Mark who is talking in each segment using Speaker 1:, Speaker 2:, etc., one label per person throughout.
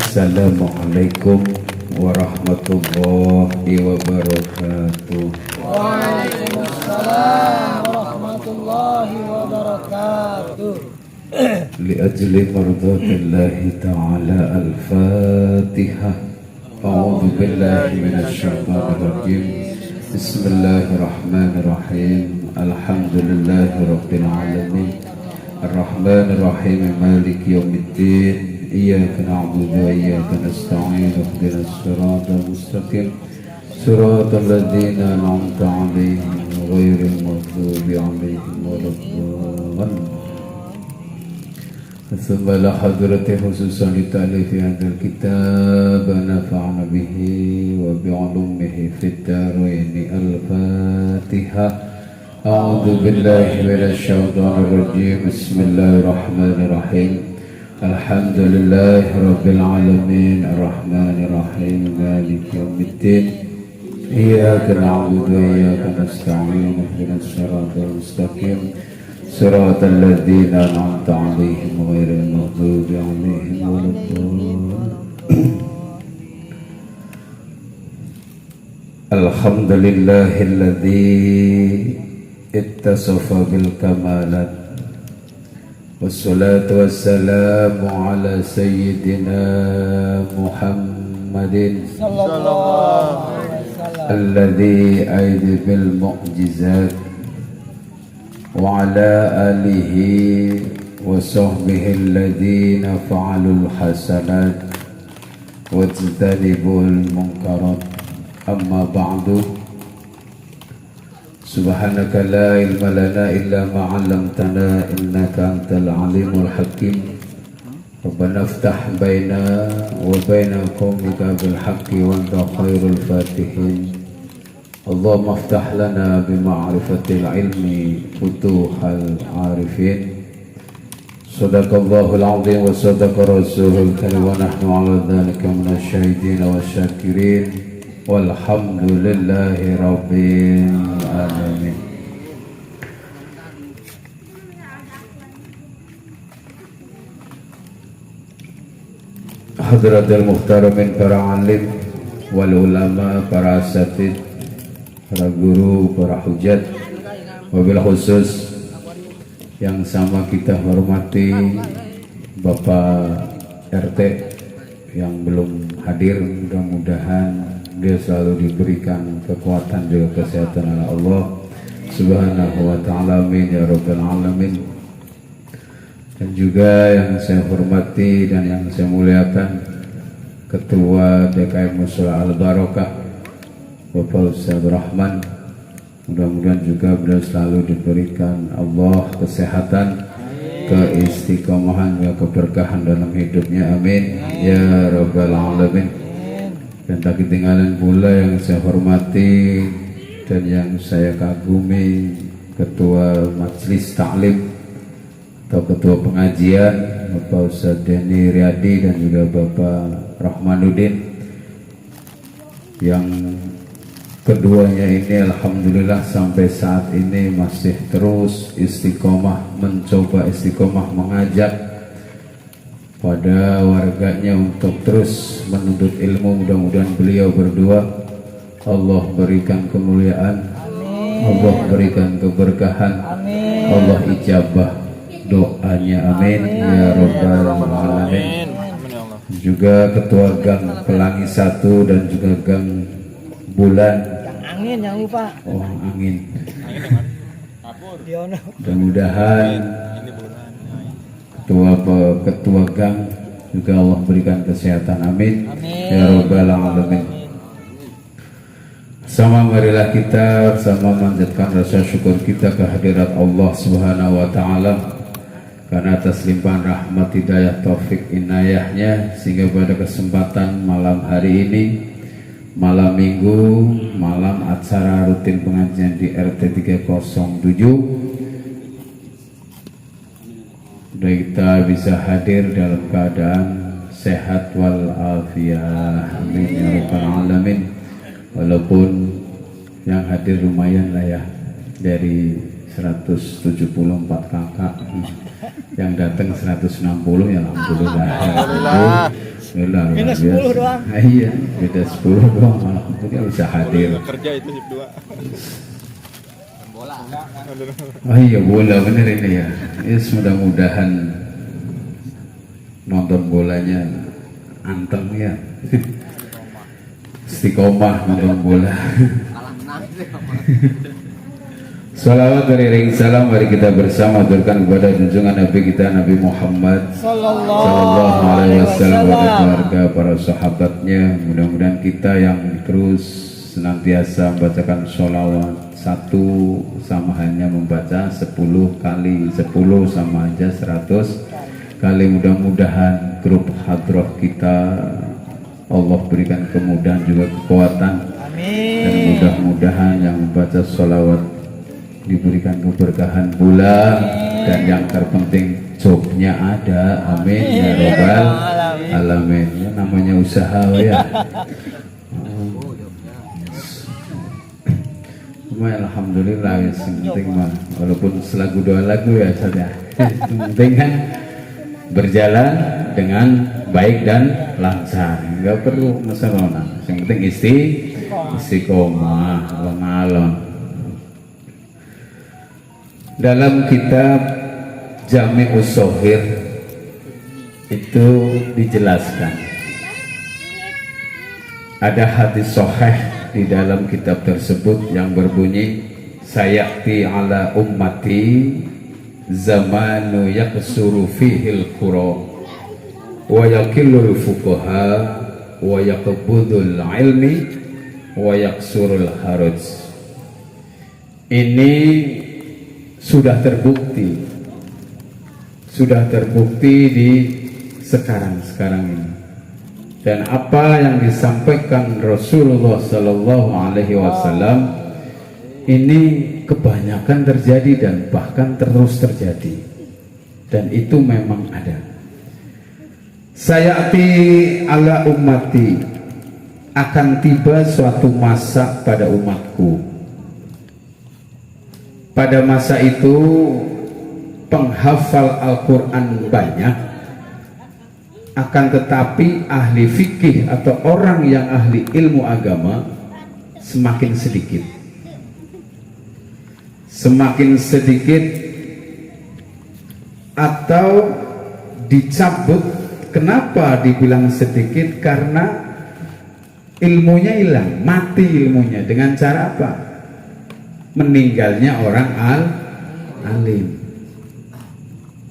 Speaker 1: Assalamualaikum warahmatullahi wabarakatuh.
Speaker 2: Waalaikumsalam warahmatullahi wabarakatuh.
Speaker 1: Liajli mardatillahi ta'ala al-Fatihah. A'udzu billahi minasy syaithanir rajim. Bismillahirrahmanirrahim. Alhamdulillahi rabbil alamin. Ar-Rahmanir Rahim Maliki yaumiddin. Iyyaka na'budu wa iyyaka nasta'in. Ihdinas siratal mustaqim. Siratal ladzina an'amta 'alaihim ghairil maghdubi 'alaihim waladdallin. ثم إلى حضرته خصوصا لتأليف هذا الكتاب نفعنا به وبعلومه في الدارين. الفاتحة. أعوذ بالله من الشيطان الرجيم. بسم الله الرحمن الرحيم. الحمد لله رب العالمين الرحمن الرحيم مالك يوم الدين. إياك نعبد وإياك نستعين. اهدنا الصراط المستقيم صراط الذين أنعمت عليهم غير المغضوب عليهم ولا الضالين. الحمد لله الذي اتصف بالكمالات والصلاة والسلام على سيدنا محمد
Speaker 2: صلى الله عليه وسلم
Speaker 1: الذي أيد بالمعجزات وعلى آله وصحبه الذين فعلوا الحسنات واجتنبوا المنكرات. أما بعد. سبحانك لا علم لنا إلا ما علمتنا إنك أنت العليم الحكيم. ربنا افتح بيننا وبين قومك بالحق وأنت خير الفاتحين. اللهم افتح لنا بمعرفة العلم فتوح العارفين. صدق الله العظيم وصدق رسوله الكريم ونحن على ذلك من الشاهدين والشاكرين والحمد لله رب العالمين. Hadratul muhtaramin para alim wal ulama, para asatid, para guru, para hujat, wabil khusus yang sama kita hormati Bapak RT yang belum hadir. Mudah-mudahan dia selalu diberikan kekuatan juga kesehatan oleh Allah Subhanahu wa ta'ala. Amin ya rabbal alamin. Dan juga yang saya hormati dan yang saya muliakan Ketua DKM Mushola Al Barokah Bapak Ustaz Rahman. Mudah-mudahan juga beliau selalu diberikan Allah kesehatan, keistiqomahan, dan keberkahan dalam hidupnya. Amin ya rabbal alamin. Dan tak ketinggalan pula yang saya hormati dan yang saya kagumi Ketua Majelis Taklim atau Ketua Pengajian Bapak Ustaz Denny Riyadi dan juga Bapak Rahmanuddin, yang keduanya ini alhamdulillah sampai saat ini masih terus istiqomah, mencoba istiqomah mengajak pada warganya untuk terus menuntut ilmu. Mudah-mudahan beliau berdua Allah berikan kemuliaan, Allah berikan keberkahan, Allah ijabah doanya. Amin ya rabbal alamin. Juga Ketua Gang Pelangi 1 dan juga Gang Bulan.
Speaker 2: Angin jangan lupa.
Speaker 1: Oh, angin. Mudah-mudahan ketua gang juga Allah berikan kesehatan. Amin ya rabbal alamin. Sama marilah kita sama manjatkan rasa syukur kita kehadirat Allah Subhanahu wa ta'ala karena atas limpahan rahmat, hidayah, taufik, inayahnya, sehingga pada kesempatan malam hari ini, malam minggu, malam acara rutin pengajian di RT 307, kita bisa hadir dalam keadaan sehat walafiat. Amin ya rabbal alamin. Walaupun yang hadir lumayan lah ya, dari 174 kakak yang datang 160 ya alhamdulillah. Alhamdulillah.
Speaker 2: Minus 10 doang.
Speaker 1: Iya, beda 10 doang alhamdulillah bisa hadir.
Speaker 3: Kerja itu shift 2.
Speaker 1: Oh iya bola bener ini ya. Yes, mudah-mudahan nonton bolanya anteng ya. Istiqomah nonton bola. Salawat beriring salam mari kita bersama aturkan kepada junjungan Nabi kita Nabi Muhammad Sallallahu Alaihi Wasallam, kepada keluarga, para sahabatnya. Mudah-mudahan kita yang terus senantiasa membacakan sholawat satu sama hanya membaca 10 kali, 10 sama aja 100 kali. Mudah-mudahan grup hadroh kita Allah berikan kemudahan juga kekuatan.
Speaker 2: Amin.
Speaker 1: Dan mudah-mudahan yang membaca sholawat diberikan keberkahan pula. Dan yang terpenting jobnya ada. Amin ya robbal alamin. Ya, namanya usaha ya. Cuma alhamdulillah ya, yang penting mah walaupun selagu 2 lagu ya saja. Yang penting kan berjalan dengan baik dan lancar, nggak perlu masalah. Yang penting istiqomah alon-alon. Dalam kitab Jami'us Shaghir itu dijelaskan ada hadis sahih di dalam kitab tersebut yang berbunyi sayati ala ummati zamanu yaksuru fihil qura wa yakillul fuqaha wa yakbudul ilmi wa yaksurul haraj. Ini sudah terbukti di sekarang ini. Dan apa yang disampaikan Rasulullah Sallallahu Alaihi Wasallam ini kebanyakan terjadi dan bahkan terus terjadi, dan itu memang ada. Sayati ala ummati, akan tiba suatu masa pada umatku. Pada masa itu penghafal Al-Quran banyak, akan tetapi ahli fikih atau orang yang ahli ilmu agama semakin sedikit. Semakin sedikit atau dicabut. Kenapa dibilang sedikit? Karena ilmunya hilang, mati ilmunya. Dengan cara apa? Meninggalnya orang alim.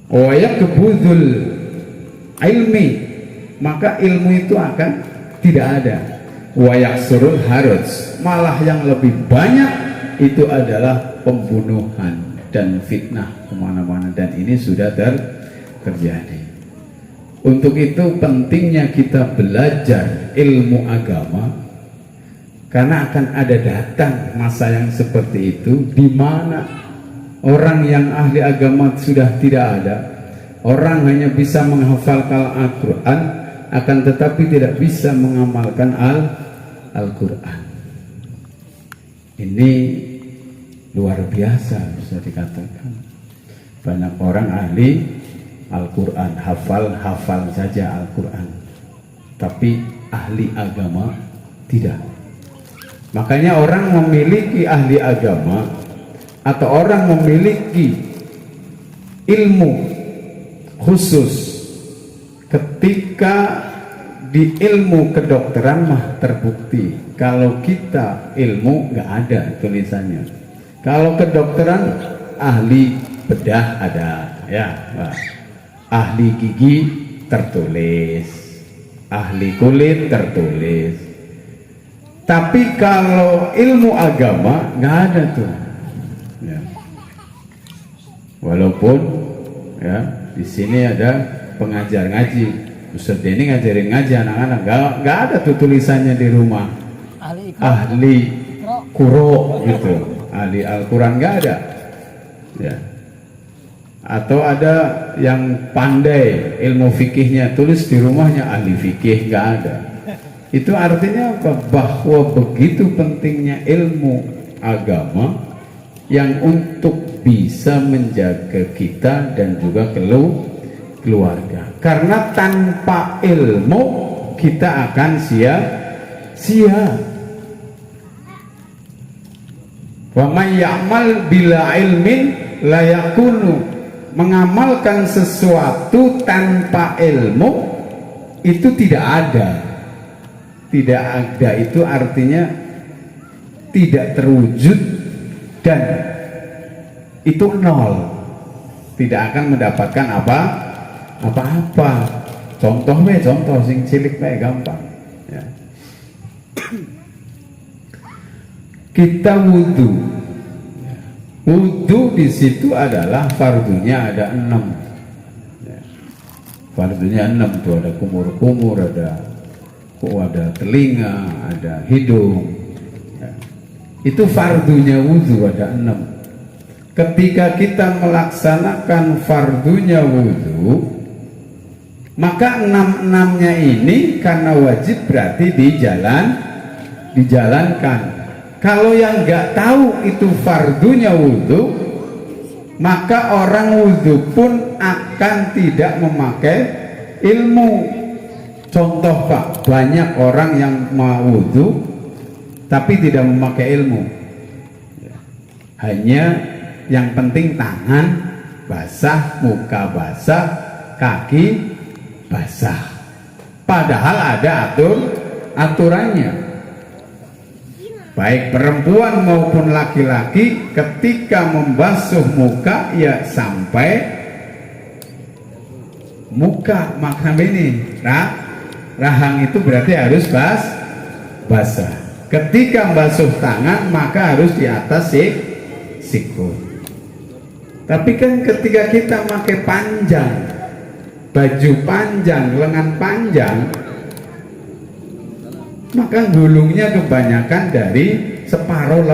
Speaker 1: Wa yakbudul ilmi, maka ilmu itu akan tidak ada. Wa yaksurul haraj, malah yang lebih banyak itu adalah pembunuhan dan fitnah kemana-mana, dan ini sudah terjadi. Untuk itu pentingnya kita belajar ilmu agama, karena akan ada datang masa yang seperti itu di mana orang yang ahli agama sudah tidak ada. Orang hanya bisa menghafalkan Al-Quran, akan tetapi tidak bisa mengamalkan Al-Quran. Ini luar biasa bisa dikatakan. Banyak orang ahli Al-Quran, hafal saja Al-Quran, tapi ahli agama tidak. Makanya orang memiliki ahli agama atau orang memiliki ilmu khusus ketika di ilmu kedokteran mah terbukti. Kalau kita ilmu nggak ada tulisannya. Kalau kedokteran ahli bedah ada, ya. Nah, ahli gigi tertulis, ahli kulit tertulis. Tapi kalau ilmu agama nggak ada tuh. Ya. Walaupun ya di sini ada pengajar ngaji, Ustaz Denny ngajarin ngaji anak-anak, nggak ada tuh tulisannya di rumah. Ahli Qur'an gitu, ahli Al-Quran nggak ada. Ya. Atau ada yang pandai ilmu fikihnya, tulis di rumahnya ahli fikih, nggak ada. Itu artinya apa? Bahwa begitu pentingnya ilmu agama, yang untuk bisa menjaga kita dan juga keluarga. Karena tanpa ilmu kita akan sia-sia. Wa may ya'mal bila ilmin la yakunu. Mengamalkan sesuatu tanpa ilmu itu tidak ada. Tidak ada itu artinya tidak terwujud dan itu nol. Tidak akan mendapatkan apa-apa. Contoh sing cilik bae gampang ya. Kita wudhu. Wudhu di situ adalah fardunya ada 6. Ya. Fardunya 6 tuh ada kumur-kumur, ada telinga, ada hidung. Ya. Itu fardunya wudhu ada 6. Ketika kita melaksanakan fardunya wudhu, maka 6-6-nya ini karena wajib berarti dijalankan. Kalau yang nggak tahu itu fardunya wudhu, maka orang wudhu pun akan tidak memakai ilmu. Contoh Pak, banyak orang yang mau wudhu tapi tidak memakai ilmu. Hanya yang penting tangan basah, muka basah, kaki basah. Padahal ada aturannya. Baik perempuan maupun laki-laki ketika membasuh muka ya sampai muka, maka ini rahang itu berarti harus basah. Ketika membasuh tangan maka harus di atas siku. Tapi kan ketika kita pakai panjang, baju panjang, lengan panjang, maka gulungnya kebanyakan dari separuh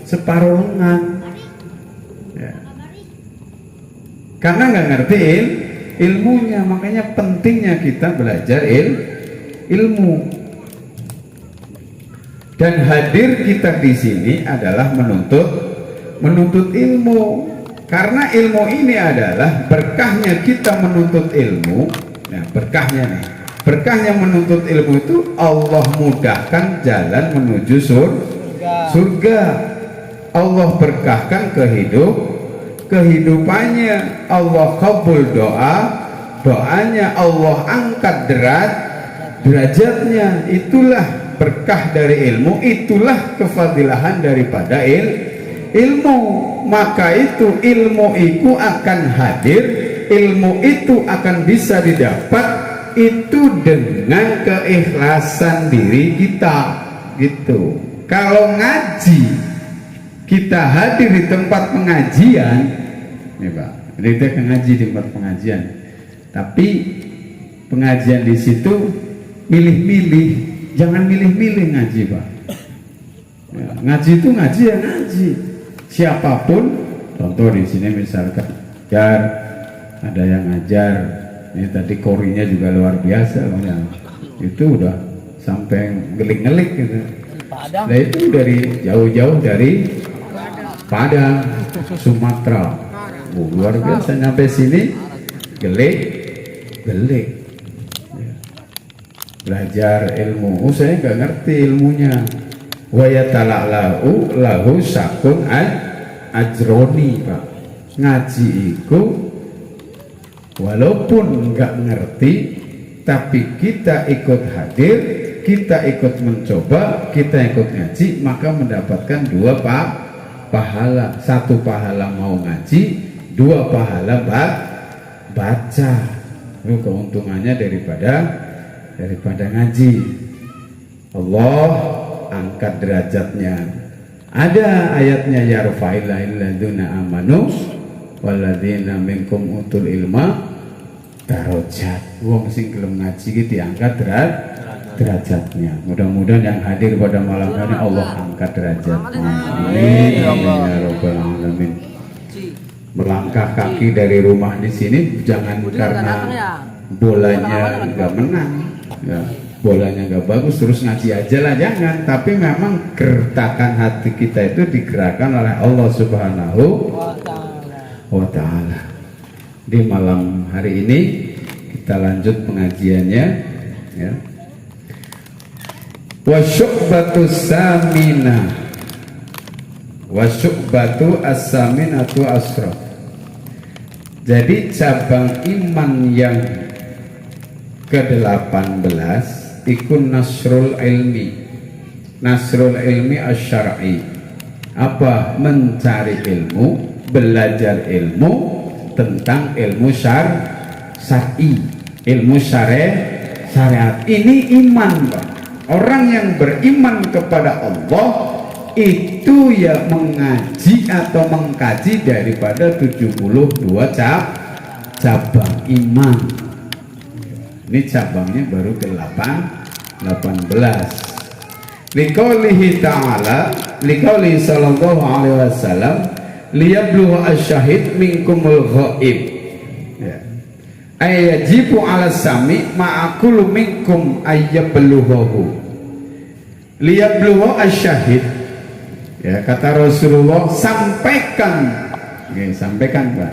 Speaker 1: lengan ya. Karena nggak ngerti ilmunya. Makanya pentingnya kita belajar ilmu. Dan hadir kita di sini adalah menuntut ilmu. Karena ilmu ini adalah berkahnya kita menuntut ilmu. Nah, berkahnya menuntut ilmu itu Allah mudahkan jalan menuju surga. Allah berkahkan kehidupannya. Allah kabul doanya. Allah angkat derajatnya. Itulah berkah dari ilmu. Itulah kefadilahan daripada ilmu. Maka itu ilmu itu akan hadir. Ilmu itu akan bisa didapat itu dengan keikhlasan diri kita gitu. Kalau ngaji kita hadir di tempat pengajian nih Pak, kita ngaji di tempat pengajian, tapi pengajian di situ milih-milih, jangan milih-milih ngaji Pak ya, ngaji itu ngaji ya ngaji siapapun. Contoh di sini misalkan ada yang ngajar. Ini tadi korinya juga luar biasa, ya. Itu udah sampai gelik-gelik gitu. Nah itu dari jauh-jauh dari Padang, Sumatera. Luar biasa sampai sini gelik. Ya. Belajar ilmu. Saya nggak ngerti ilmunya. Wa yatala'lahu lahu sakun ajroni Pak. Ngaji itu walaupun nggak ngerti, tapi kita ikut hadir, kita ikut mencoba, kita ikut ngaji, maka mendapatkan 2 pahala. 1 pahala mau ngaji, 2 pahala baca. Itu keuntungannya daripada ngaji. Allah angkat derajatnya. Ada ayatnya yarfa'il ladzina amanu walladzina minkum utul ilma darajat. Wong sing gelem ngaji iki diangkat derajatnya. Mudah-mudahan yang hadir pada malam hari Allah angkat derajatnya. Amin ya rabbal alamin. Melangkah kaki dari rumah di sini jangan karena bolanya nggak menang ya. bolanya nggak bagus terus ngaji aja lah, jangan. Tapi memang gertakan hati kita itu digerakkan oleh Allah Subhanahu wa ta'ala. Di malam hari ini kita lanjut pengajiannya ya. Wa syu'batu samina wa syu'batu as-saminatu asra. Jadi cabang iman yang ke-18 ikun nasrul ilmi. Nasrul ilmi asyar'i. Apa? Mencari ilmu, belajar ilmu tentang ilmu syar'i, ilmu syariat. Ini iman, Pak. Orang yang beriman kepada Allah itu ya mengaji atau mengkaji daripada 72 cabang iman. Ini cabangnya baru ke-18. Liqaulihi ta'ala, liqaulihi sallallahu alaihi wasallam, liyabluwa asyahid minkumul ghaib. Ya. Ayajibu ala sami ma'akulu minkum ayyabluwahu. Liyabluwa asyahid. Ya, kata Rasulullah, sampaikan. Oke, sampaikan, Pak.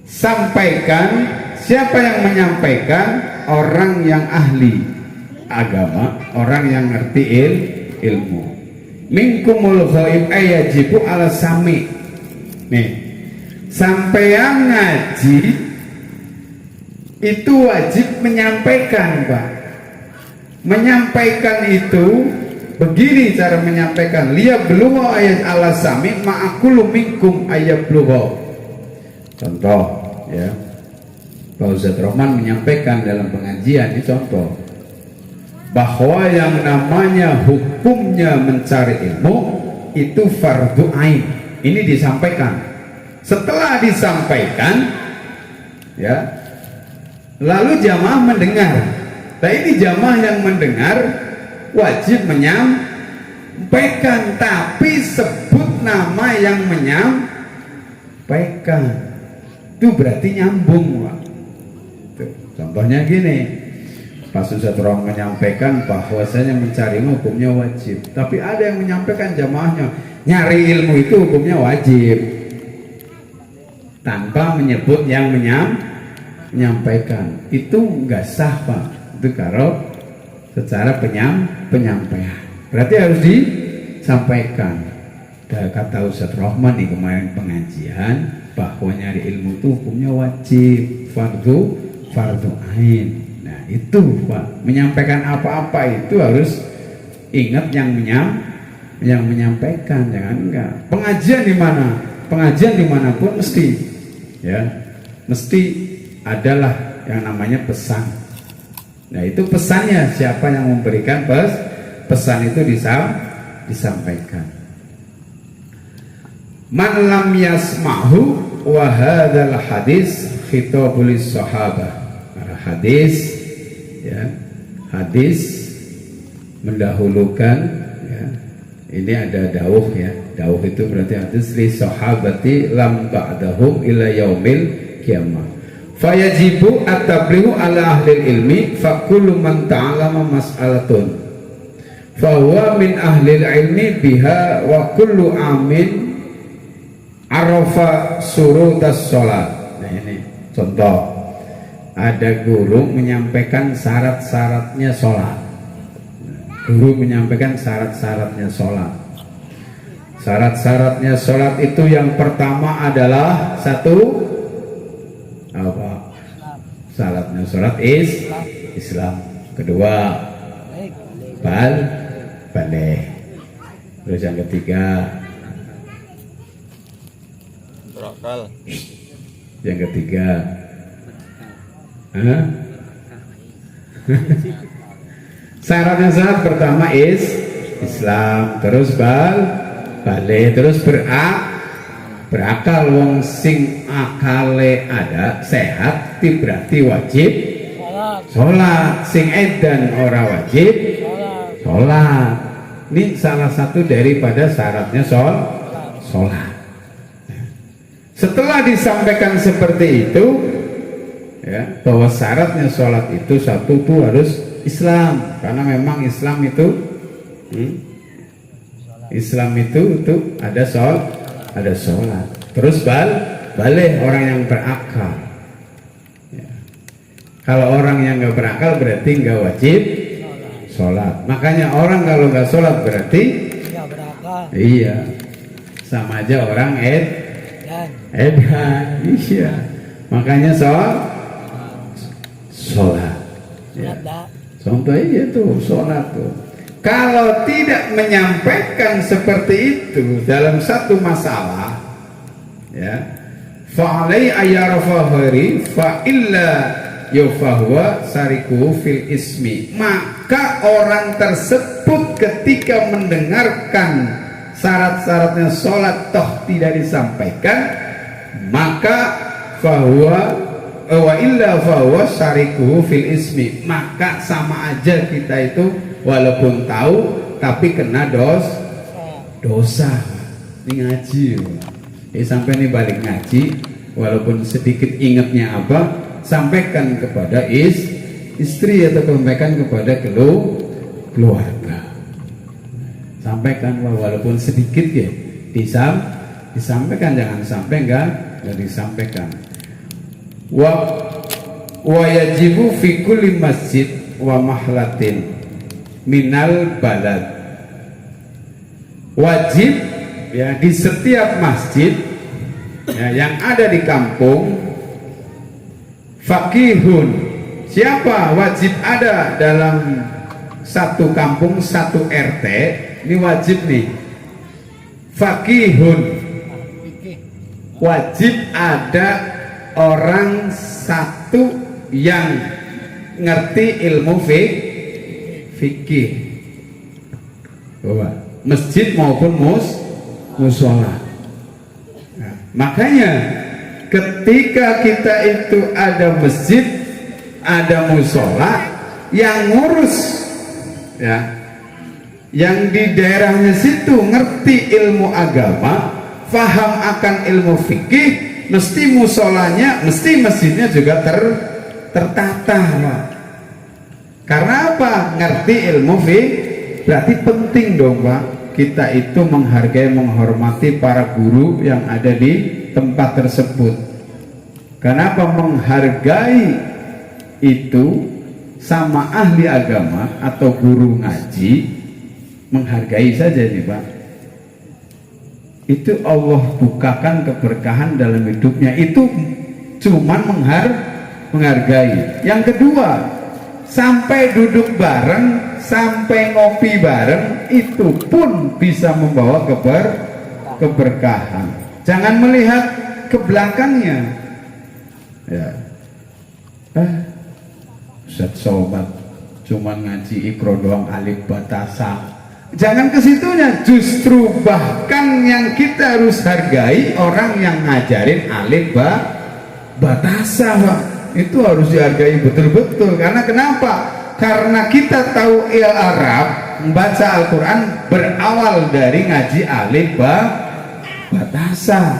Speaker 1: Sampaikan. Siapa yang menyampaikan? Orang yang ahli agama, orang yang ngerti ilmu. Minkumul ghaib ayajibu ala sami. Nih, sampeyan ngaji itu wajib menyampaikan, Pak. Menyampaikan itu begini cara menyampaikan. Liyabluwa ayat ala sami ma'akulu minkum ayabluwa. Contoh ya, Pak Ustadz Rahman menyampaikan dalam pengajian ini contoh bahwa yang namanya hukumnya mencari ilmu itu fardu ain. Ini disampaikan. Setelah disampaikan ya, lalu jamaah mendengar. Nah, ini jamaah yang mendengar wajib menyampaikan, tapi sebut nama yang menyampaikan. Itu berarti nyambung, Pak. Contohnya gini, Pak Ustadz Rahman menyampaikan bahwasanya mencari ilmu hukumnya wajib, tapi ada yang menyampaikan jamaahnya nyari ilmu itu hukumnya wajib tanpa menyebut yang menyampaikan. Itu enggak sah, Pak. Itu kalau secara penyampaian berarti harus disampaikan. Kata Ustadz Rahman di kemarin pengajian bahwa nyari ilmu itu hukumnya wajib, fardu ain. Nah itu, Pak, menyampaikan apa-apa itu harus ingat yang menyampaikan, jangan enggak. Pengajian di mana? Pengajian dimanapun mesti ya, mesti adalah yang namanya pesan. Nah itu pesannya, siapa yang memberikan pesan itu disampaikan. Man lam yasma'hu wa hadzal hadis khitabul sahabah. Hadis ya, hadis mendahulukan ya. Ini ada dawuh ya. Dawuh itu berarti hadis li sahabati lam ba'dahum ila yaumil qiyamah. Fayajibu at-tablighu ala ahli ilmi fa kullu man ta'allama mas'alatun fa huwa min ahli ilmi biha wa kullu amin arafa surutas sholat. Nah ini contoh, ada guru menyampaikan syarat-syaratnya sholat. Guru menyampaikan syarat-syaratnya sholat. Syarat-syaratnya sholat itu yang pertama adalah satu apa? Syaratnya sholat Islam. Kedua balik. Terus yang ketiga berakal. Yang ketiga syaratnya syarat pertama Islam, terus balik, terus berakal. Wong sing akale ada sehat berarti wajib sholat. Sing edan ora wajib sholat. Ini salah satu daripada syaratnya sholat. Setelah disampaikan seperti itu ya, bahwa syaratnya sholat itu satu tuh harus Islam, karena memang Islam itu ada sholat. Terus balik orang yang berakal. Ya. Kalau orang yang nggak berakal berarti nggak wajib sholat. Makanya orang kalau nggak sholat berarti
Speaker 2: Nggak berakal.
Speaker 1: iya, sama aja orang
Speaker 2: Dan
Speaker 1: edan. Iya, makanya sholat. Ya.
Speaker 2: ada.
Speaker 1: Contohnya itu sholat tuh. Kalau tidak menyampaikan seperti itu dalam satu masalah, ya, fa'alai ayyarafahari fa'illa yufahwa sariku fil ismi, maka orang tersebut ketika mendengarkan syarat-syaratnya sholat toh tidak disampaikan, maka fahuwa wa illa fahuwa sariku fil ismi, maka sama aja kita itu walaupun tahu tapi kena dosa. Ini ngaji ya. Sampai nih balik ngaji, walaupun sedikit ingatnya apa, sampaikan kepada istri atau sampaikan kepada keluarga. Sampaikan walaupun sedikit ya, disampaikan, jangan sampai enggak disampaikan. Wa yajibu fi kulli masjid wa mahlatin minal balad, wajib ya di setiap masjid ya, yang ada di kampung, fakihun, siapa wajib ada dalam satu kampung, satu RT, ini wajib nih, fakihun, wajib ada orang satu yang ngerti ilmu fikih, masjid maupun musola. Nah, makanya ketika kita itu ada masjid, ada musola, yang ngurus ya, yang di daerahnya situ ngerti ilmu agama, faham akan ilmu fikih, mesti musolanya, mesti masjidnya juga tertata, Pak. Karena apa? Ngerti ilmu fikih, berarti penting dong, Pak, kita itu menghargai, menghormati para guru yang ada di tempat tersebut. Kenapa menghargai itu sama ahli agama atau guru ngaji? Menghargai saja nih, Pak. Itu Allah bukakan keberkahan dalam hidupnya. Itu cuman menghargai. Yang kedua, sampai duduk bareng, sampai ngopi bareng, itu pun bisa membawa keberkahan. Jangan melihat ke belakangnya. Ya. Ustadz sobat cuman ngaji ikro doang, alif batasa. Jangan ke situnya, justru bahkan yang kita harus hargai orang yang ngajarin alif batasa, Pak. Itu harus dihargai betul-betul. Karena kenapa? Karena kita tahu Arab, membaca Al-Quran berawal dari ngaji alif batasa.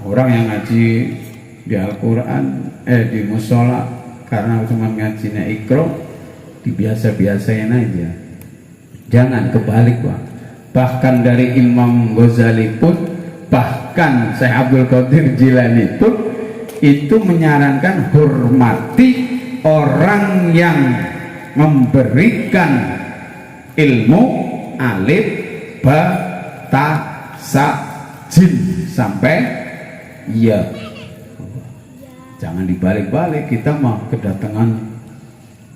Speaker 1: Orang yang ngaji di Al-Quran di musola karena cuma ngajinya ikro, dibiasa-biasain aja. Jangan kebalik, Pak. Bahkan dari Imam Ghazali pun, bahkan Syekh Abdul Qadir Jilani pun itu menyarankan hormati orang yang memberikan ilmu alif ba ta sa jim sampai ya. Jangan dibalik-balik, kita mah kedatangan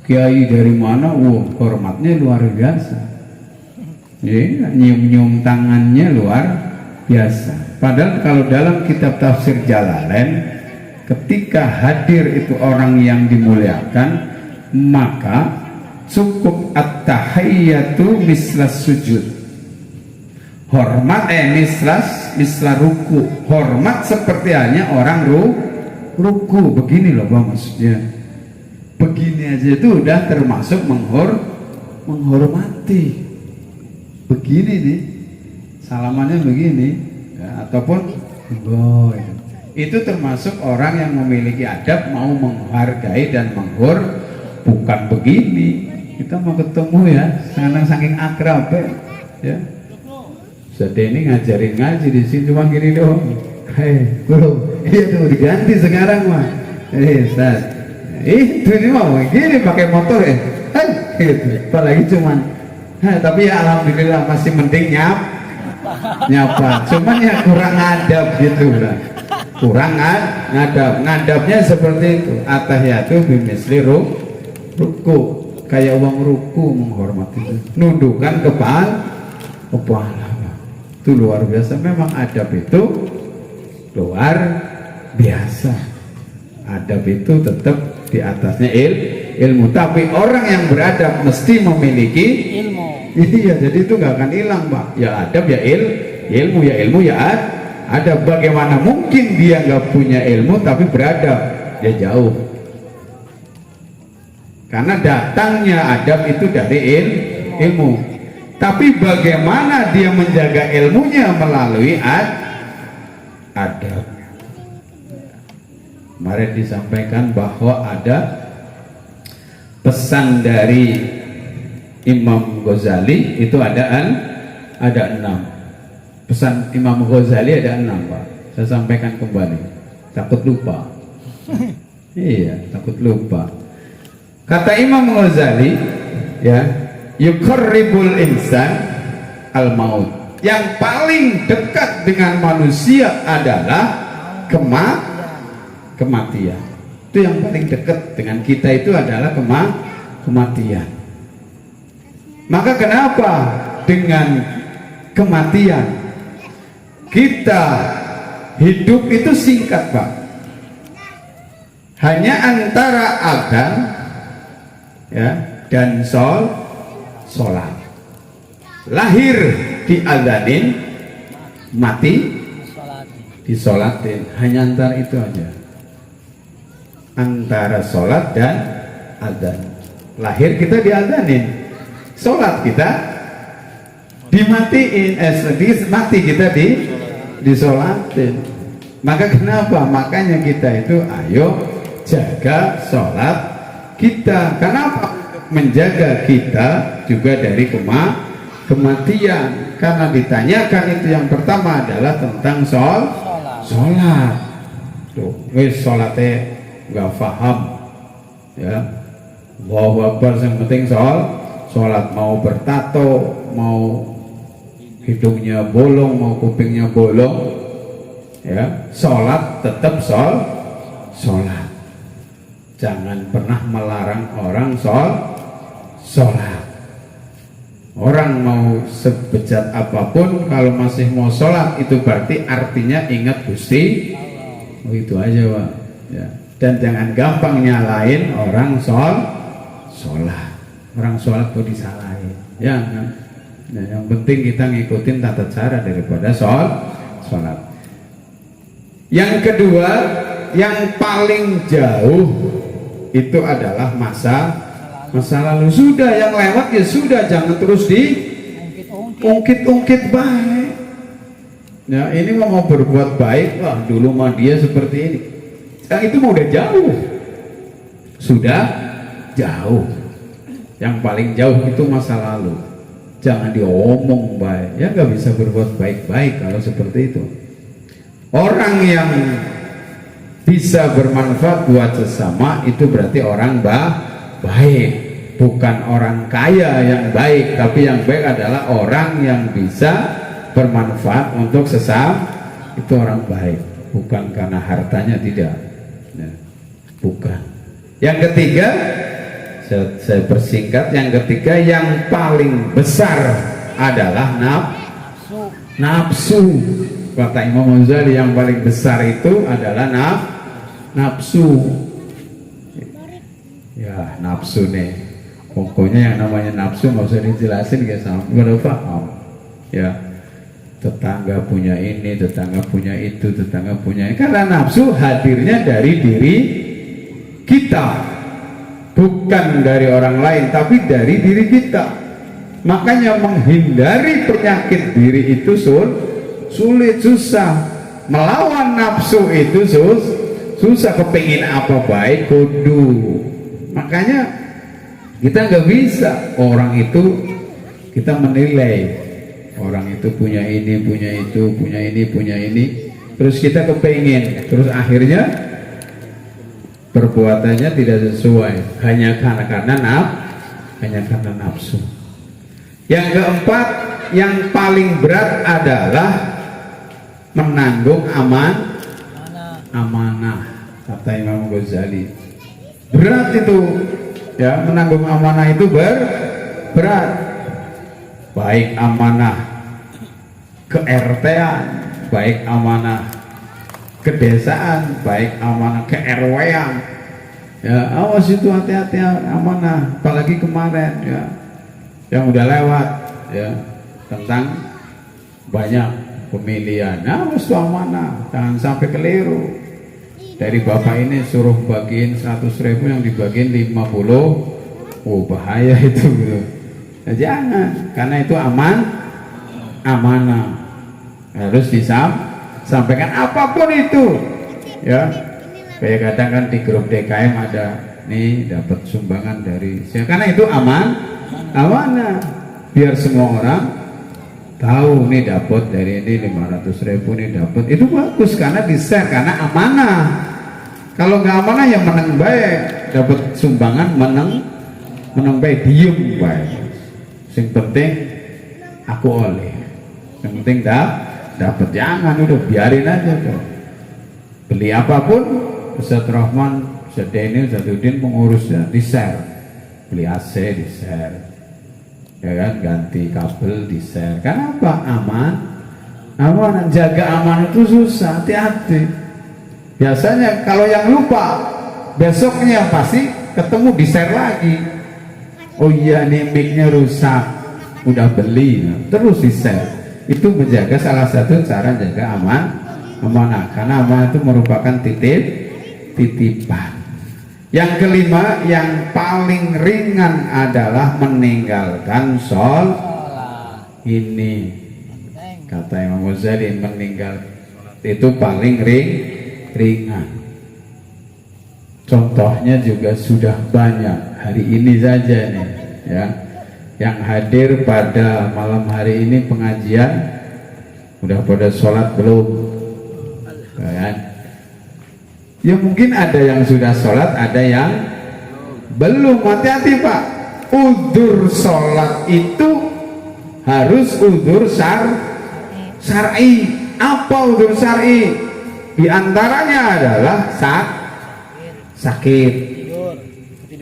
Speaker 1: kiai dari mana, hormatnya luar biasa. Ya, nyium-nyium tangannya luar biasa. Padahal kalau dalam kitab tafsir Jalalain, ketika hadir itu orang yang dimuliakan, maka cukup at-tahiyyatu mislas sujud. Hormat misla ruku. Hormat seperti hanya orang ruku. Begini loh, Bang, maksudnya. Begini aja itu udah termasuk menghormati. Begini nih, salamannya begini, ya, ataupun boy. Itu termasuk orang yang memiliki adab, mau menghargai dan bukan begini. Kita mau ketemu ya, sekarang saking akrab ya. Jadi ini ngajarin ngaji di sini cuma gini doang. Hei, belum. Iya tuh diganti sekarang mah. Ustaz. Itu ini mau gini pakai motor ya. Hei, gitu. Apalagi cuman. Tapi ya alhamdulillah masih mending nyapa. Cuman ya kurang ngadab gitu lah. Kurang ngadabnya seperti itu. Atahiyatu bimisli ruku. Kayak uang ruku menghormati itu. Nundukkan kepala. Itu luar biasa. Memang adab itu luar biasa. Adab itu tetap di atasnya ilmu. Tapi orang yang beradab mesti memiliki
Speaker 2: Ilmu.
Speaker 1: Iya, jadi itu nggak akan hilang, Pak. Ya adab ya ilmu ya adab. Bagaimana mungkin dia nggak punya ilmu tapi beradab? Ya jauh. Karena datangnya adab itu dari ilmu. Tapi bagaimana dia menjaga ilmunya melalui adab? Kemarin disampaikan bahwa ada pesan dari Imam Ghazali itu ada 6. Pesan Imam Ghazali ada 6, Pak. Saya sampaikan kembali. Takut lupa. Iya, takut lupa. Kata Imam Ghazali, ya, yuqarribul insan al maut. Yang paling dekat dengan manusia adalah kematian. Itu yang paling dekat dengan kita itu adalah kematian. Maka kenapa dengan kematian kita hidup itu singkat, Pak? Hanya antara adzan ya dan sholat. Lahir diadzanin, mati disolatin. Hanya antara itu aja. Antara sholat dan adzan. Lahir kita diadzanin, sholat kita dimatiin, mati kita disolatin. Maka kenapa? Makanya kita itu ayo jaga sholat kita. Kenapa? Menjaga kita juga dari kematian. Karena ditanyakan itu yang pertama adalah tentang sholat. Tuh, sholatnya nggak paham ya. Allahu Akbar, yang penting sholat. Mau bertato, mau hidungnya bolong, mau kupingnya bolong ya, sholat tetap sholat. Jangan pernah melarang orang sholat. Orang mau sebejat apapun, kalau masih mau sholat itu berarti artinya ingat Gusti. Itu aja, Pak ya. Dan jangan gampang nyalain orang sholat. Orang sholat kok disalahin ya kan? Nah, yang penting kita ngikutin tata cara daripada sholat. Yang kedua, yang paling jauh itu adalah masa lalu. Sudah, yang lewat ya sudah, jangan terus ungkit baik ya. Ini mau berbuat baik, wah dulu mah dia seperti ini, yang itu mau udah jauh, sudah jauh. Yang paling jauh itu masa lalu. Jangan diomong baik ya, nggak bisa berbuat baik-baik kalau seperti itu. Orang yang bisa bermanfaat buat sesama itu berarti orang baik, bukan orang kaya yang baik. Tapi yang baik adalah orang yang bisa bermanfaat untuk sesama, itu orang baik, bukan karena hartanya, tidak ya, bukan. Yang ketiga, saya persingkat, yang ketiga yang paling besar adalah nafsu. Kata Imam Ghazali, yang paling besar itu adalah nafsu. Ya, nafsu nih. Pokoknya yang namanya nafsu nggak usah dijelasin, ya sampai pada paham. Ya, tetangga punya ini, tetangga punya itu, tetangga punya ini. Karena nafsu hadirnya dari diri kita, bukan dari orang lain, tapi dari diri kita. Makanya menghindari penyakit diri itu sulit, susah. Melawan nafsu itu susah. Kepingin apa baik kudu. Makanya Kita nggak bisa orang itu kita menilai orang itu punya ini, punya itu, punya ini, punya ini, terus kita kepingin, terus akhirnya perbuatannya tidak sesuai hanya karena nafsu. Yang keempat, yang paling berat adalah menanggung amanah, kata Imam Ghazali. Berat itu, ya, menanggung amanah itu berat. Baik amanah ke RT-an, baik amanah ke desaan, baik amanah ke RW-an. Ya, awas itu, hati-hati amanah, apalagi kemarin ya yang udah lewat ya tentang banyak pemilihan. Awas itu amanah, jangan sampai keliru. Dari bapak ini suruh bagiin 100.000 yang dibagiin 50, oh bahaya itu gitu. Nah, jangan, karena itu amanah harus disampaikan apapun itu ya. Kayak kadang kan di grup DKM ada nih dapat sumbangan dari saya, karena itu amanah, biar semua orang tahu nih dapat dari ini 500.000 nih dapat, itu bagus karena di share, karena amanah. Kalau nggak amanah ya menang baik, dapat sumbangan menang baik, diem baik. Yang penting aku oleh, yang penting dapat, jangan udah biarin aja tuh. Beli apapun Ustadz Rahman, Ustadz Daniel, Ustadz Udin pengurusnya di share, beli AC di share, ya kan, ganti kabel di share. Kenapa? Aman, jaga aman itu susah, hati-hati. Biasanya kalau yang lupa, besoknya pasti ketemu di share lagi. Oh iya nih mic-nya rusak, udah beli, terus di share. Itu menjaga, salah satu cara jaga amanah, karena amanah itu merupakan titipan. Yang kelima, yang paling ringan adalah meninggalkan ini. Kata Imam Ghazali, meninggal itu paling ringan. Contohnya juga sudah banyak hari ini saja nih ya, yang hadir pada malam hari ini pengajian udah pada sholat belum kan? Ya mungkin ada yang sudah sholat, ada yang belum. Hati-hati Pak, udzur sholat itu harus udzur syar'i. Apa udzur syar'i? Di antaranya adalah sakit.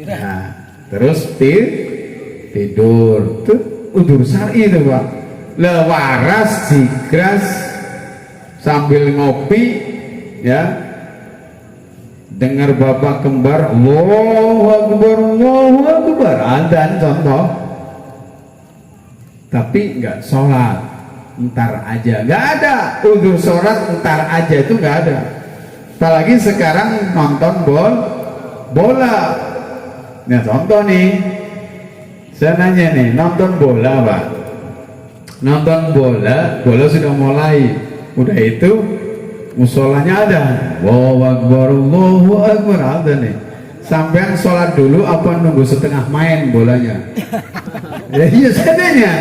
Speaker 1: Nah, terus tidur. Itu udzur syar'i itu Pak. Lewaras jigras sambil ngopi ya, dengar bapak kembar Allahu Akbar, adzan contoh, tapi nggak sholat, ntar aja, nggak ada udzur sholat ntar aja, itu nggak ada. Apalagi sekarang nonton bola. Nah contoh nih, saya nanya nih, nonton bola Pak, nonton bola sudah mulai, udah itu musolanya ada, Allahu Akbar ada nih. Sampean sholat dulu apa nunggu setengah main bolanya? Ya iya saya nanya.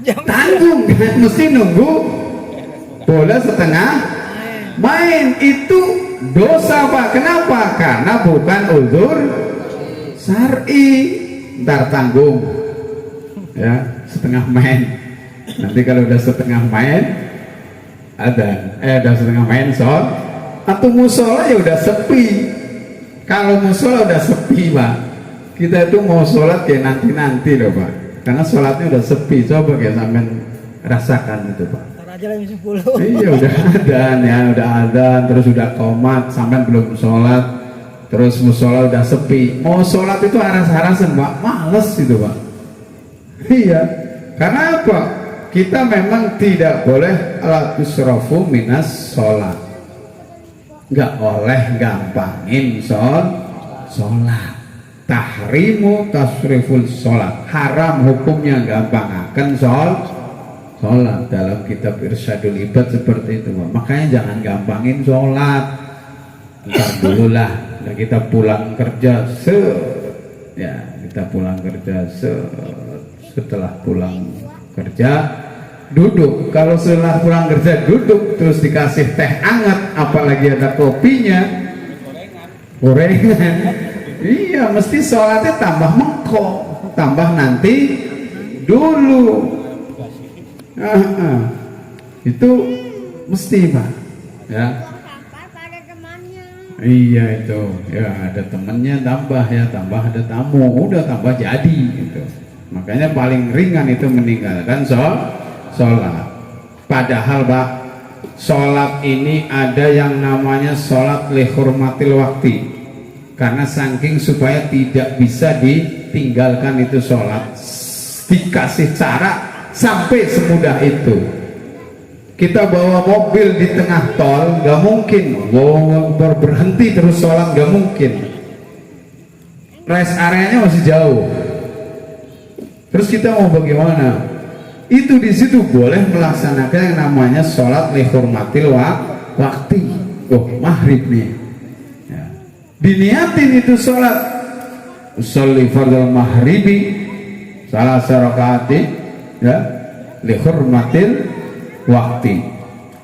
Speaker 1: Tanggung kan, mesti nunggu bola setengah main. Itu dosa Pak. Kenapa? Karena bukan udzur syar'i. Ntar tanggung ya, setengah main. Nanti kalau udah setengah main ada, udah setengah main sholat, atau musola ya udah sepi. Kalau musola udah sepi Pak, kita itu mau sholat ya nanti loh Pak, karena sholatnya udah sepi. Coba kayak sampean rasakan itu Pak.
Speaker 2: Aja lagi 10.
Speaker 1: Iya udah adzan ya, udah adzan, terus udah qomat, sampean belum sholat, terus musola udah sepi. Mau sholat itu aras-arasan Pak, males itu Pak. Iya, karena apa? Kita memang tidak boleh la tusrafu minas sholat, nggak boleh gampangin sholat. Tahrimu tasriful sholat, haram hukumnya gampang sholat. Dalam kitab Irsyadul Ibad seperti itu Pak. Makanya jangan gampangin sholat, ntar dulu lah kita pulang kerja Ya, kita pulang kerja, setelah pulang kerja duduk. Kalau setelah pulang kerja duduk terus dikasih teh hangat, apalagi ada kopinya, gorengan, iya mesti sholatnya tambah mengkok, tambah nanti dulu. Itu mesti Pak, ya. Iya itu, ya ada temennya tambah ya, tambah ada tamu, udah tambah jadi gitu. Makanya paling ringan itu meninggalkan sholat. Padahal Pak, sholat ini ada yang namanya sholat lihurmatil wakti. Karena saking supaya tidak bisa ditinggalkan itu sholat, dikasih cara sampai semudah itu. Kita bawa mobil di tengah tol, nggak mungkin. Berhenti terus sholat nggak mungkin. Rest areanya masih jauh. Terus kita mau bagaimana? Itu di situ boleh melaksanakan yang namanya sholat lihurmatil wakti. Maghrib nih. Ya. Diniatin itu sholat. Usolli fardhu maghribi salah rakaati ya lihurmatil waktu.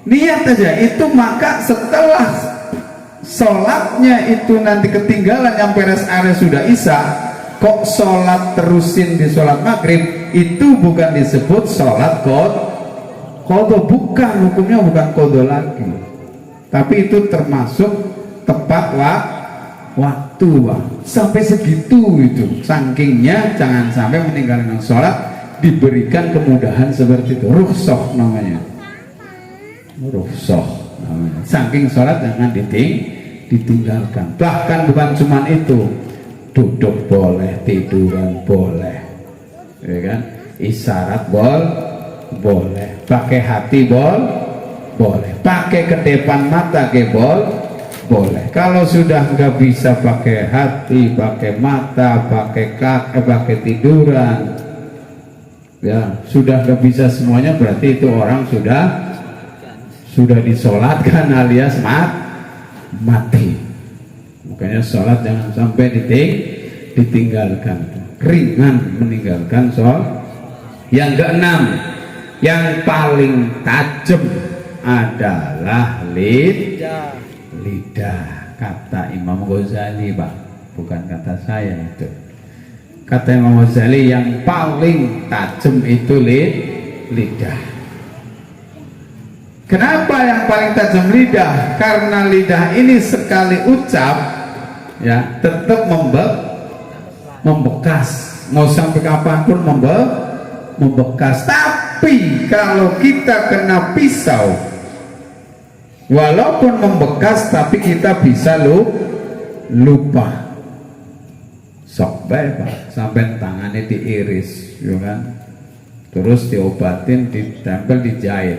Speaker 1: Niat aja itu, maka setelah sholatnya itu nanti ketinggalan sampai rest area sudah isya, kok sholat terusin di sholat maghrib, itu bukan disebut sholat qadha, bukan, hukumnya bukan qadha lagi, tapi itu termasuk tepat waktu Pak. Sampai segitu itu sakingnya, jangan sampai meninggalkan sholat diberikan kemudahan seperti itu. Rukhsah namanya, rukhsah namanya. Saking sholat jangan ditinggalkan. Bahkan bukan cuma itu, duduk boleh, tiduran boleh, ya kan? Isyarat boleh, pakai hati boleh, pakai kedepan mata boleh. Kalau sudah nggak bisa pakai hati, pakai mata, pakai kaki, pakai tiduran, ya sudah nggak bisa semuanya, berarti itu orang sudah disolatkan alias mati. Makanya sholat jangan sampai ditinggalkan, ringan meninggalkan sholat. Yang keenam, yang paling tajam adalah lidah. Kata Imam Ghazali Pak, bukan kata saya itu. Kata Imam Ghazali yang paling tajam itu lidah. Kenapa yang paling tajam lidah? Karena lidah ini sekali ucap ya tetap membekas, mau sampai kapanpun membekas. Tapi kalau kita kena pisau, walaupun membekas tapi kita bisa lupa. Sok baik Pak, sampai tangannya diiris, ya kan? Terus diobatin, ditempel, dijahit.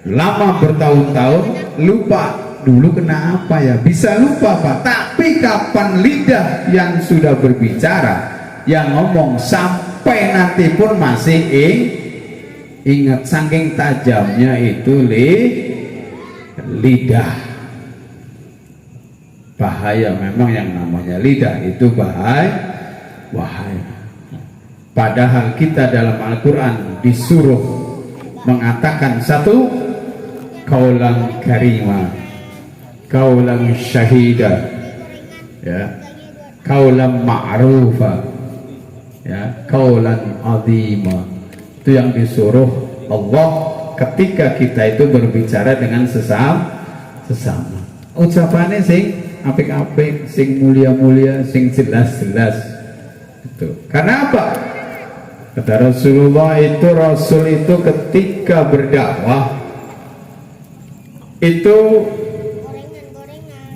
Speaker 1: Lama bertahun-tahun lupa dulu kena apa ya, bisa lupa Pak. Tapi kapan lidah yang sudah berbicara, yang ngomong, sampai nanti pun masih ingat. Saking tajamnya itu lidah. Bahaya memang yang namanya lidah itu bahaya. Padahal kita dalam Al-Quran disuruh mengatakan satu, kaulan karima, kaulan syahida, ya, kaulan ma'rufa, ya, kaulan azima. Itu yang disuruh Allah ketika kita itu berbicara dengan sesama. Ucapannya sing apik-apik, sing mulia-mulia, sing jelas-jelas. Itu. Karena apa? Kata Rasulullah itu, Rasul itu ketika berdakwah itu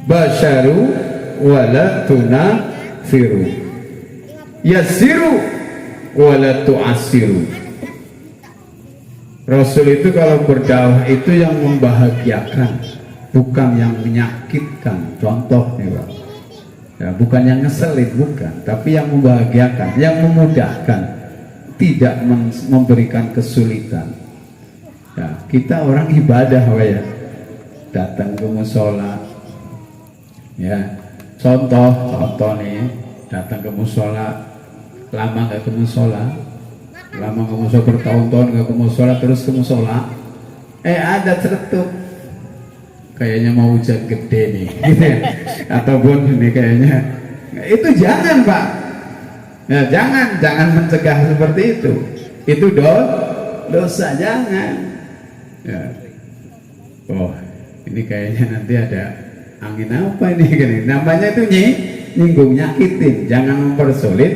Speaker 1: basyaru wala tunafiru, yasiru wala tuasiru. Rasul itu kalau berdakwah itu yang membahagiakan, bukan yang menyakitkan. Contohnya Pak, ya, bukan yang ngeselin, bukan, tapi yang membahagiakan, yang memudahkan, tidak memberikan kesulitan. Ya, kita orang ibadah ya, datang ke musola, ya, contoh nih, datang ke musola lama nggak ke musola, lama ke musola, bertahun-tahun nggak ke musola, terus ke musola, ada celetuk, kayaknya mau hujan gede nih, gitu ya. Ataupun ini kayaknya, itu jangan Pak, ya, jangan mencegah seperti itu dosa, jangan. Ya. Oh, ini kayaknya nanti ada angin apa ini, gini. Namanya itu nyinggung, nyakitin, jangan mempersulit,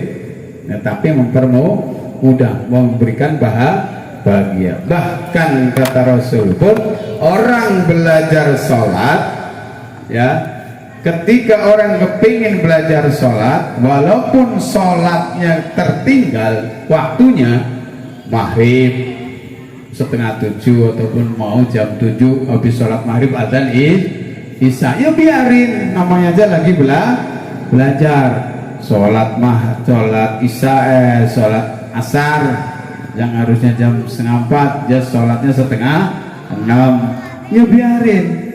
Speaker 1: ya, tapi mempermudah, memberikan bahagia. Bahkan kata Rasul pun, orang belajar sholat, ya, ketika orang kepingin belajar sholat, walaupun sholatnya tertinggal waktunya, maghrib setengah 7 ataupun mau jam 7 habis sholat maghrib adzan isya, ya biarin, namanya aja lagi belajar. Sholat isya, sholat asar yang harusnya jam setengah 4, ya sholatnya setengah 6, ya biarin.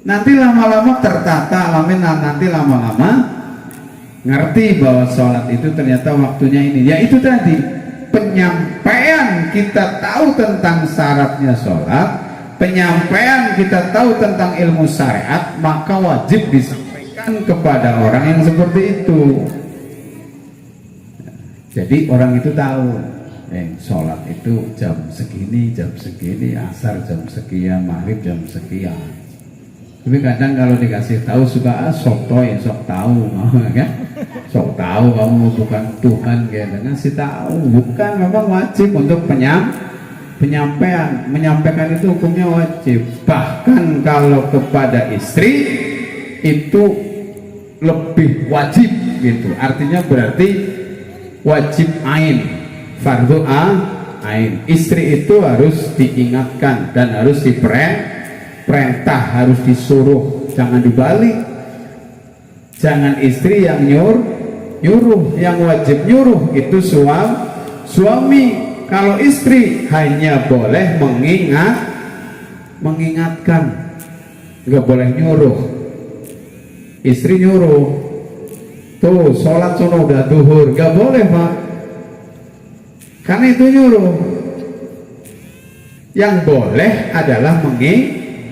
Speaker 1: Nanti lama-lama tertata, nanti lama-lama ngerti bahwa sholat itu ternyata waktunya ini. Ya itu tadi, penyampaian kita tahu tentang syaratnya sholat, penyampaian kita tahu tentang ilmu syariat, maka wajib disampaikan kepada orang yang seperti itu. Jadi orang itu tahu, sholat itu jam segini, asar jam sekian, maghrib jam sekian. Tapi kadang kalau dikasih tahu suka sok tahu, kan? Sok tahu kamu bukan Tuhan, gitu. Ngasih tahu, bukan, memang wajib untuk penyampaian. Menyampaikan itu hukumnya wajib. Bahkan kalau kepada istri itu lebih wajib, gitu. Artinya berarti wajib ain, fardhu ain. Istri itu harus diingatkan dan harus perintah, harus disuruh, jangan dibalik. Jangan istri yang nyuruh, yang wajib nyuruh itu suami. Kalau istri hanya boleh mengingatkan, nggak boleh nyuruh. Istri nyuruh, tuh sholat sono udah duhur, nggak boleh Pak, karena itu nyuruh. Yang boleh adalah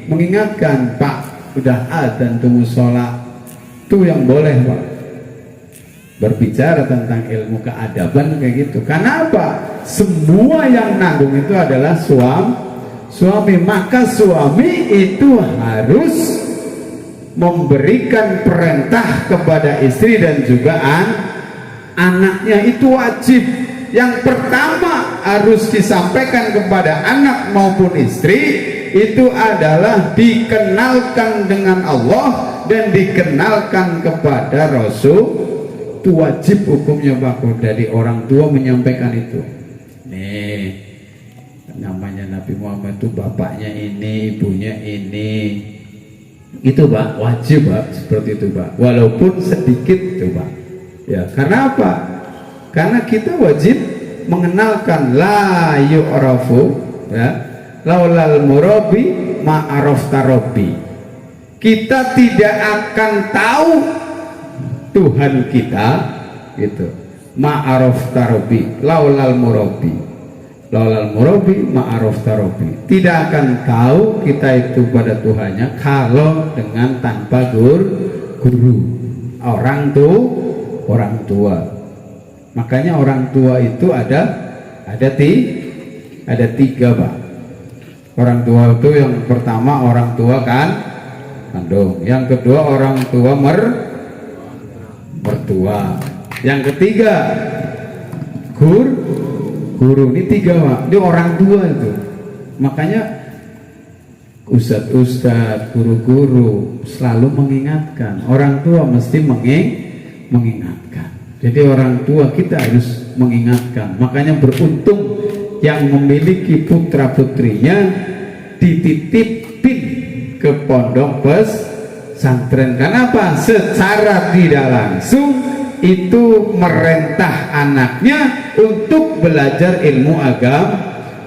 Speaker 1: mengingatkan, Pak udah adzan tunggu sholat, itu yang boleh Pak. Berbicara tentang ilmu keadaban kayak gitu. Karena apa? Semua yang nanggung itu adalah suami. Maka suami itu harus memberikan perintah kepada istri dan juga anaknya, itu wajib. Yang pertama harus disampaikan kepada anak maupun istri itu adalah dikenalkan dengan Allah dan dikenalkan kepada Rasul. Itu wajib hukumnya Pak, dari orang tua menyampaikan itu. Nih, namanya Nabi Muhammad itu bapaknya ini, ibunya ini. Itu Pak, wajib Pak, seperti itu Pak. Walaupun sedikit itu Pak. Ya, karena apa? Karena kita wajib mengenalkan la yu'rafu, ya, laulal murabi ma'araf tarobi. Kita tidak akan tahu Tuhan kita gitu, ma'araf tarobi, laulal murabi ma'araf tarobi. Tidak akan tahu kita itu pada Tuhannya kalau dengan tanpa guru, orang tua. Makanya orang tua itu ada tiga Pak. Orang tua itu yang pertama orang tua kandung, yang kedua orang tua mertua, yang ketiga guru. Ini tiga Pak, ini orang tua itu. Makanya ustadz, guru-guru selalu mengingatkan, orang tua mesti mengingatkan. Jadi orang tua kita harus mengingatkan. Makanya beruntung yang memiliki putra putrinya dititipin ke pondok pesantren. Kenapa? Secara tidak langsung itu merentah anaknya untuk belajar ilmu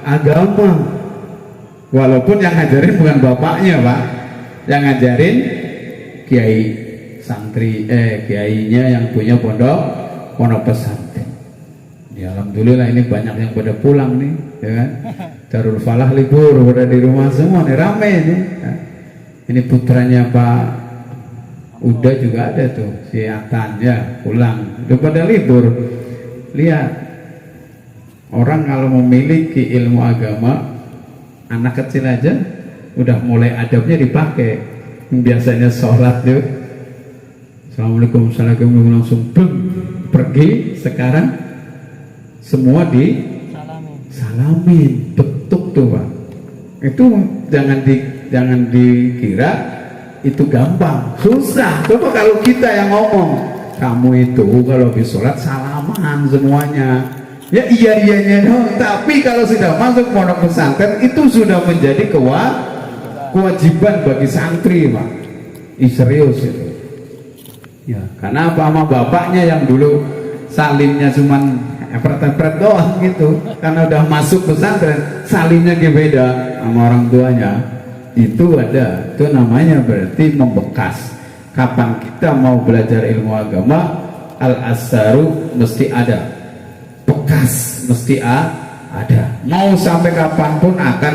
Speaker 1: agama. Walaupun yang ngajarin bukan bapaknya Pak, yang ngajarin kiai santri, kiainya yang punya pondok pondok pesantren. Ya alhamdulillah ini banyak yang pada pulang nih, ya kan? Darul Falah libur, pada di rumah semua nih, rame nih. Ya. Ini putranya Pak Uda juga ada tuh, si Atan ya pulang, udah pada libur. Lihat, orang kalau memiliki ilmu agama, anak kecil aja udah mulai adabnya dipakai. Biasanya sholat tuh, Assalamualaikum, Assalamualaikum langsung pergi. Sekarang semua salamin, betuk tuh Pak. Itu jangan dikira itu gampang, susah. Coba kalau kita yang ngomong, kamu itu kalau habis sholat salaman semuanya, ya iya dong. Tapi kalau sudah masuk pondok pesantren itu sudah menjadi kewajiban bagi santri Pak. Serius itu. Ya, karena apa, sama bapaknya yang dulu salimnya cuman epret-epret doang gitu, karena udah masuk pesantren salimnya beda sama orang tuanya. Itu ada, itu namanya berarti membekas. Kapan kita mau belajar ilmu agama, al-asaru mesti ada, bekas mesti ada, mau sampai kapanpun akan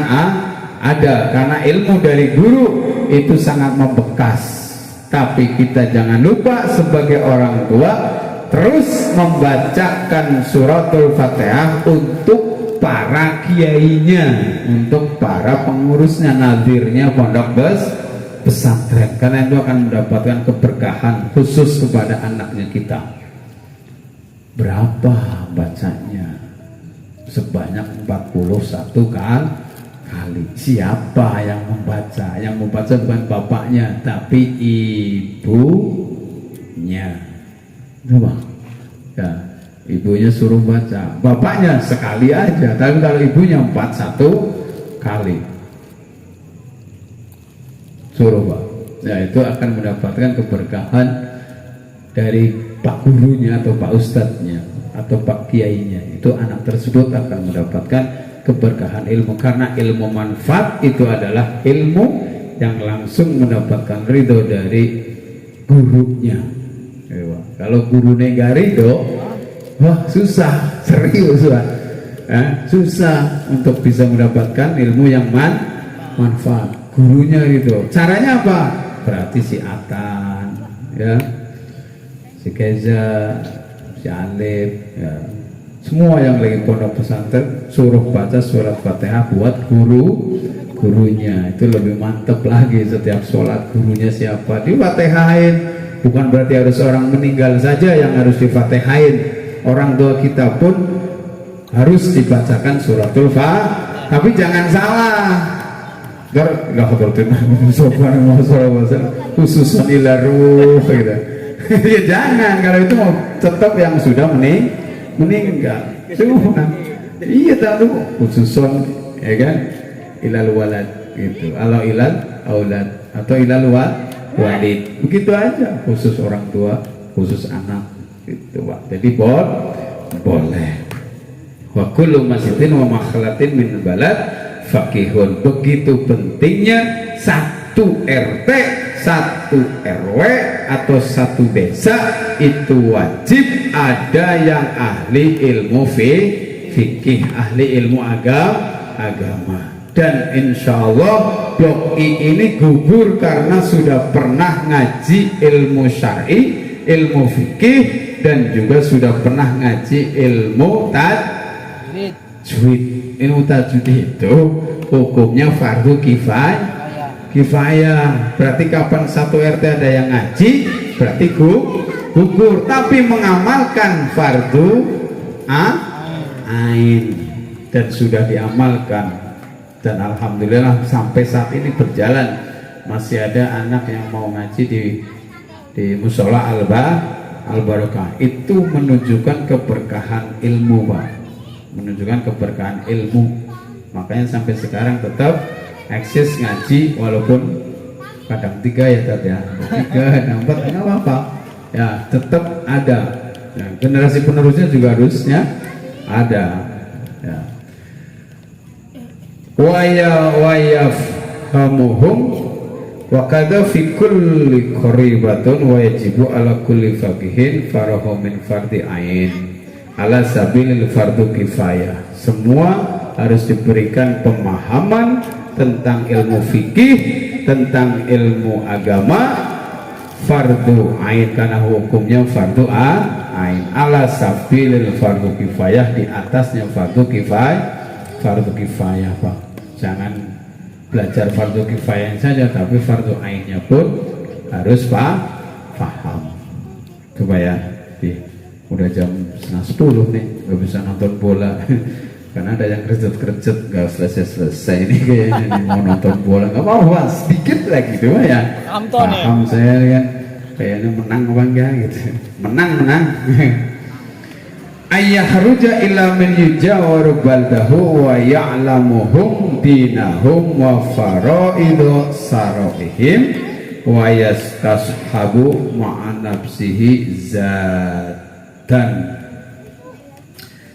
Speaker 1: ada, karena ilmu dari guru itu sangat membekas. Tapi kita jangan lupa sebagai orang tua terus membacakan suratul Fatihah untuk para kiainya, untuk para pengurusnya, nadirnya pondok pesantren, karena itu akan mendapatkan keberkahan khusus kepada anaknya kita. Berapa bacanya? Sebanyak 41 kali. Siapa yang membaca? Yang membaca bukan bapaknya, tapi ibunya. Coba ya, ibunya suruh baca, bapaknya sekali aja, tapi kalau ibunya 41 kali suruh Pak, ya itu akan mendapatkan keberkahan dari Pak gurunya atau Pak Ustadznya atau Pak Kiainya. Itu anak tersebut akan mendapatkan keberkahan ilmu, karena ilmu manfaat itu adalah ilmu yang langsung mendapatkan ridho dari gurunya. Kalau guru nggak ridho, wah susah, serius Pak. Susah untuk bisa mendapatkan ilmu yang manfaat. Gurunya ridho. Caranya apa? Berarti si Atan, ya, si Keza, si Alif, ya, semua yang lagi pondok pesantren suruh baca surat Fatihah buat gurunya. Itu lebih mantep lagi. Setiap sholat gurunya siapa difatihain. Bukan berarti harus orang meninggal saja yang harus difatihain, orang tua kita pun harus dibacakan suratul Fatihah. Tapi jangan salah, khususan ila ruh gitu. Ya jangan, kalau itu mau tetap yang sudah meninggal. Iya tahu khususon, ya kan, ilal walad gitu, kalau ilal aulad atau ilal walid, begitu aja, khusus orang tua, khusus anak gitu Pak. Jadi boleh. Wa kullu masjidin wa makhlatin min balad faqihun. Begitu pentingnya satu RT, satu RW atau satu desa itu wajib ada yang ahli ilmu fikih, ahli ilmu agama. Dan insya Allah Blok I ini gugur karena sudah pernah ngaji ilmu syar'i, ilmu fikih, dan juga sudah pernah ngaji ilmu tajwid. Ilmu tajwid itu hukumnya fardu kifayah. Berarti kapan satu RT ada yang ngaji, berarti gugur. Tapi mengamalkan fardu ain dan sudah diamalkan. Dan alhamdulillah sampai saat ini berjalan, masih ada anak yang mau ngaji di musola al-barakah. Itu menunjukkan keberkahan ilmu Pak, menunjukkan keberkahan ilmu. Makanya sampai sekarang tetap eksis ngaji, walaupun kadang 3 ya tadi ya, 3, 4 nggak apa-apa ya, tetap ada ya, generasi penerusnya juga harusnya ada ya. Wayafhamuhum Wa kadza fi kulli qaribatun wa yajibu ala kulli faqihin farahu min fardhi ain ala sabilil fardu kifayah. Semua harus diberikan pemahaman tentang ilmu fikih, tentang ilmu agama fardu ain, karena hukumnya fardu ain ala sabilil fardu kifayah, di atasnya fardu kifayah Pak. Jangan belajar fardu kifayah saja, tapi fardu ainnya pun harus paham. Coba ya, udah jam 9:30 nih, nggak bisa nonton bola karena ada yang kerjet nggak selesai ini kayaknya nih, mau nonton bola nggak apa-apa, sedikit lagi tuh ya. Paham saya kan, kayaknya menang apa enggak gitu, menang ayah ruja ila min yujawaru baldahu wa ya'lamuhum dinahum wa faraidu saroihim wa yastashabu ma'a nafsihi zatan.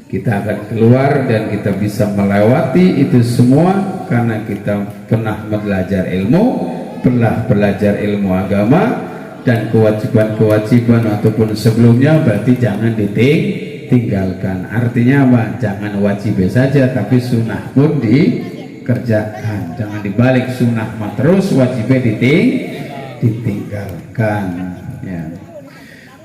Speaker 1: Kita akan keluar dan kita bisa melewati itu semua karena kita pernah belajar ilmu, pernah belajar ilmu agama, dan kewajiban-kewajiban ataupun sebelumnya berarti jangan ditinggalkan. Artinya apa? Jangan wajib saja, tapi sunnah pun dikerjakan. Jangan dibalik, sunnah mah terus, wajibnya ditinggalkan. Ya.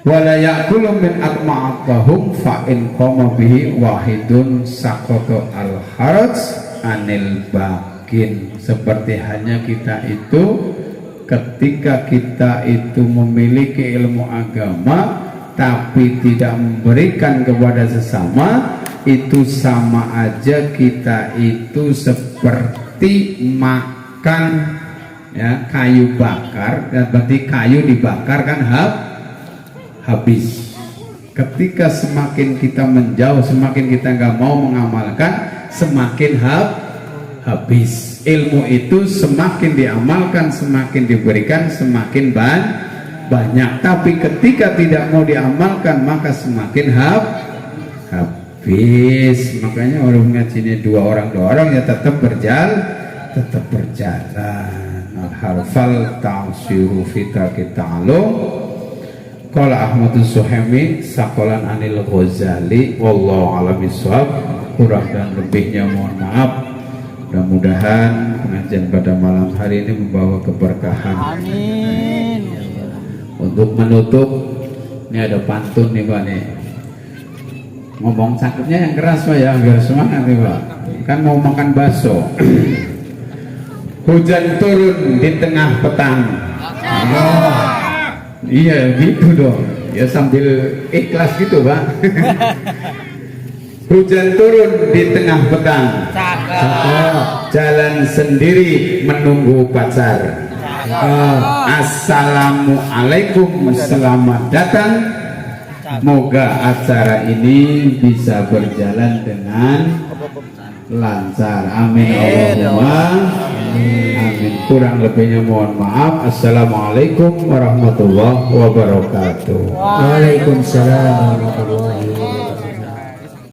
Speaker 1: Wala ya'kulu min atma'atahum fa in qama bihi wahidun saqata al haraj anil bakin. Seperti hanya kita itu ketika kita itu memiliki ilmu agama tapi tidak memberikan kepada sesama, itu sama aja kita itu seperti makan ya kayu bakar, berarti kayu dibakar kan habis. Ketika semakin kita menjauh, semakin kita nggak mau mengamalkan, semakin habis. Ilmu itu semakin diamalkan, semakin diberikan, semakin banyak. Tapi ketika tidak mau diamalkan, maka semakin habis. Makanya orang ngajinya dua orang ya tetap berjalan. Al-harfal ta'siru fita ta'alum. Qala Ahmadus Suhaimi sakolan anil Ghazali, wallahu a'lam bishawab. Kurang dan lebihnya mohon maaf. Mudah-mudahan pengajian pada malam hari ini membawa keberkahan.
Speaker 2: Amin.
Speaker 1: Untuk menutup, ini ada pantun nih Pak nih. Ngomong cakepnya yang keras Pak ya, biar semangat nih Pak. Kan mau makan bakso. Hujan turun di tengah petang. Iya gitu dong ya, sambil ikhlas gitu Pak. Hujan turun di tengah petang, jalan sendiri menunggu pacar. Assalamualaikum, selamat datang. Moga acara ini bisa berjalan dengan lancar. Amin Allahumma amin. Kurang lebihnya mohon maaf. Assalamualaikum warahmatullahi wabarakatuh.
Speaker 2: Waalaikumsalam warahmatullahi wabarakatuh.